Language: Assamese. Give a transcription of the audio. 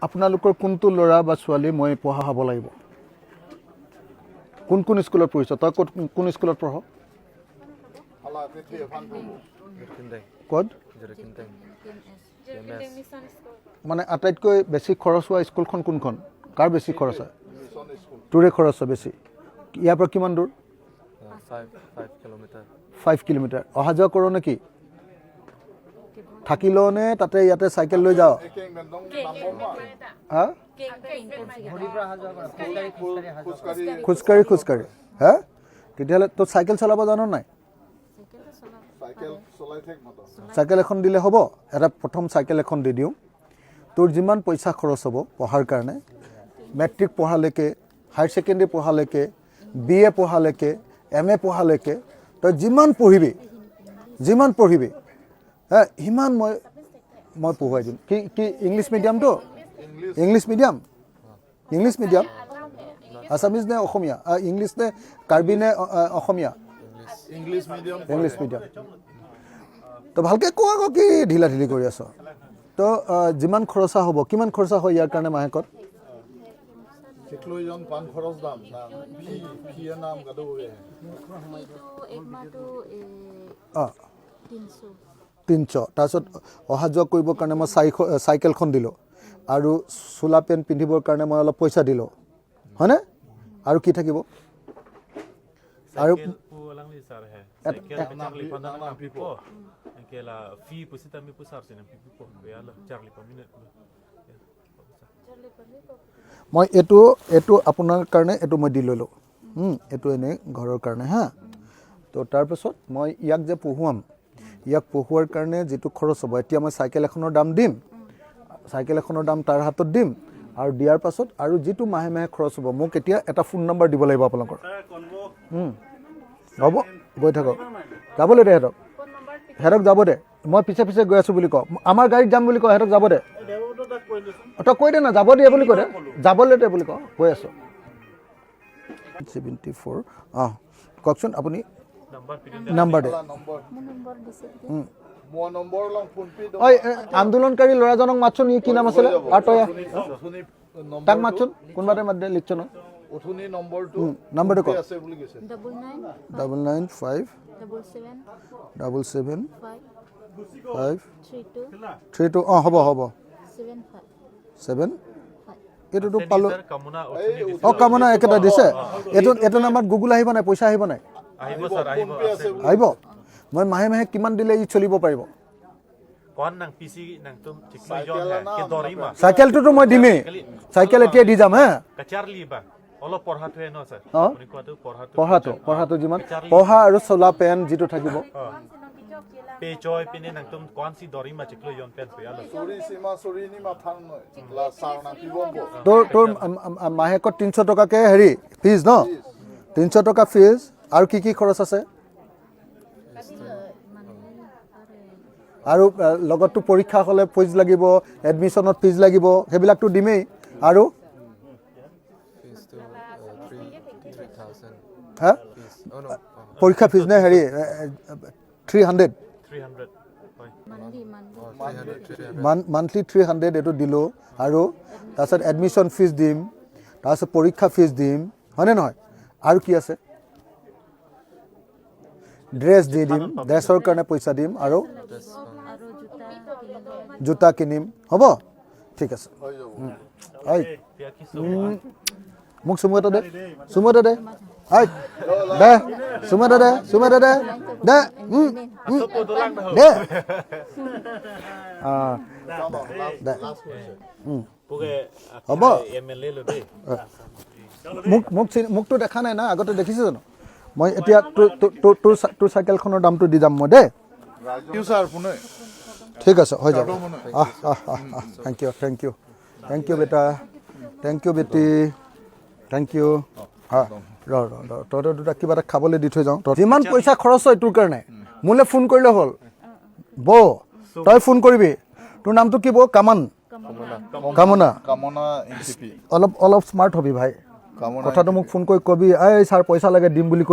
আপোনালোকৰ কোনটো ল'ৰা বা ছোৱালী মই পঢ়াব লাগিব কোন কোন স্কুলত পঢ়িছ তই কোন স্কুলত পঢ় ক'ত মানে আটাইতকৈ বেছি খৰচ হোৱা স্কুলখন কোনখন কাৰ বেছি খৰচ হয় তোৰে খৰচ হয় বেছি ইয়াৰ পৰা কিমান দূৰ 5 কিলোমিটাৰ অহা যোৱা কৰ নেকি থাকিলেও নে তাতে ইয়াতে চাইকেল লৈ যাও হা খোজকাঢ়ি হা তেতিয়াহ'লে তোৰ চাইকেল চলাব জানো নাই চাইকেল এখন দিলে হ'ব এটা প্ৰথম চাইকেল এখন দি দিওঁ তোৰ যিমান পইচা খৰচ হ'ব পঢ়াৰ কাৰণে মেট্ৰিক পঢ়ালৈকে হায়াৰ ছেকেণ্ডেৰী পঢ়ালৈকে BA পঢ়ালৈকে MA পঢ়ালৈকে তই যিমান পঢ়িবি হা সিমান মই পঢ়ুৱাই দিম কি ইংলিছ মিডিয়ামটো ইংলিছ মিডিয়াম আছামিজ নে অসমীয়া ইংলিছ নে কাৰ্বি নে অসমীয়া ইংলিছ মিডিয়াম তো ভালকৈ কোৱা আকৌ কি ঢিলা ঢিলি কৰি আছ তো যিমান খৰচা হ'ব কিমান খৰচা হয় ইয়াৰ কাৰণে মাহেকত তিনশ তাৰপিছত অহা যোৱা কৰিবৰ কাৰণে মই চাইকেলখন দিলোঁ আৰু চোলা পেণ্ট পিন্ধিবৰ কাৰণে মই অলপ পইচা দিলোঁ হয়নে আৰু কি থাকিব আৰু মই এইটো আপোনাৰ কাৰণে এইটো মই দি ল'লোঁ এইটো এনেই ঘৰৰ কাৰণে হা তো তাৰপিছত মই ইয়াক যে পঢ়ুৱাম ইয়াক পঢ়ুৱাৰ কাৰণে যিটো খৰচ হ'ব এতিয়া মই চাইকেল এখনৰ দাম দিম চাইকেল এখনৰ দাম তাৰ হাতত দিম আৰু দিয়াৰ পাছত আৰু যিটো মাহে মাহে খৰচ হ'ব মোক এতিয়া এটা ফোন নম্বৰ দিব লাগিব আপোনালোকৰ হ'ব গৈ থাকক যাবলৈ দে সিহঁতক যাব দে মই পিছে পিছে গৈ আছোঁ বুলি কওঁ আমাৰ গাড়ীত যাম বুলি কওঁ সিহঁতক যাব দে তই কৈ দে না যাব দিয়ে বুলি কৈ দে যাবলৈ দে বুলি কওঁ কৈ আছোঁ 74 কওকচোন আপুনি নাম্বাৰ দে ঐ আন্দোলনকাৰী ল'ৰাজনক মাতচোন ই কি নাম আছিলে আৰু তই তাক মাতচোন কোনোবা এটা মাত দে লিখচোন নম্বৰটো কওক 995777532 হ'ব 7 এইটোতো পালোঁ কামনা একেটা দিছে এইটো নাম্বাৰত গুগল আহিব নাই পইচা আহিব নাই আহিব মই মাহে মাহে কিমান দিলে ই চলিব পাৰিব চাইকেলটোতো মই দিমেই চাইকেল এতিয়া দি যাম হা পঢ়াটো যিমান পঢ়া আৰু চলা পেন যিটো থাকিব তোৰ মাহেকত 300 টকাকে হেৰি ফিজ ন 300 টকা ফিজ আৰু কি খৰচ আছে আৰু লগততো পৰীক্ষা হ'লে ফিজ লাগিব এডমিশ্যনত ফিজ লাগিব সেইবিলাকতো দিমেই আৰু হা পৰীক্ষা ফিজ নে হেৰি 300 মান্থলি 300 এইটো দিলোঁ আৰু তাৰপিছত এডমিশ্যন ফিজ দিম তাৰপিছত পৰীক্ষা ফিজ দিম হয়নে নহয় আৰু কি আছে ড্ৰেছ দি দিম ড্ৰেছৰ কাৰণে পইচা দিম আৰু জোতা কিনিম হ'ব ঠিক আছে মোক চুমু এটা দে দে চুমু এটা দে দে হ'ব মোকতো দেখা নাই না আগতে দেখিছে জানো মই এতিয়া তোৰ চাইকেলখনৰ দামটো দি যাম মই দেই ঠিক আছে হৈ যাব থেংক ইউ বেটা থেংক ইউ বেটি থেংক ইউ তহঁতৰ দুটা কিবা এটা খাবলৈ দি থৈ যাওঁ যিমান পইচা খৰচ হয় তোৰ কাৰণে মোলৈ ফোন কৰিলে হ'ল তই ফোন কৰিবি তোৰ নামটো কি কামনা অলপ স্মাৰ্ট হবি ভাই কথাটো মোক ফোন কৰি কবি এই ছাৰ পইচা লাগে দিম বুলি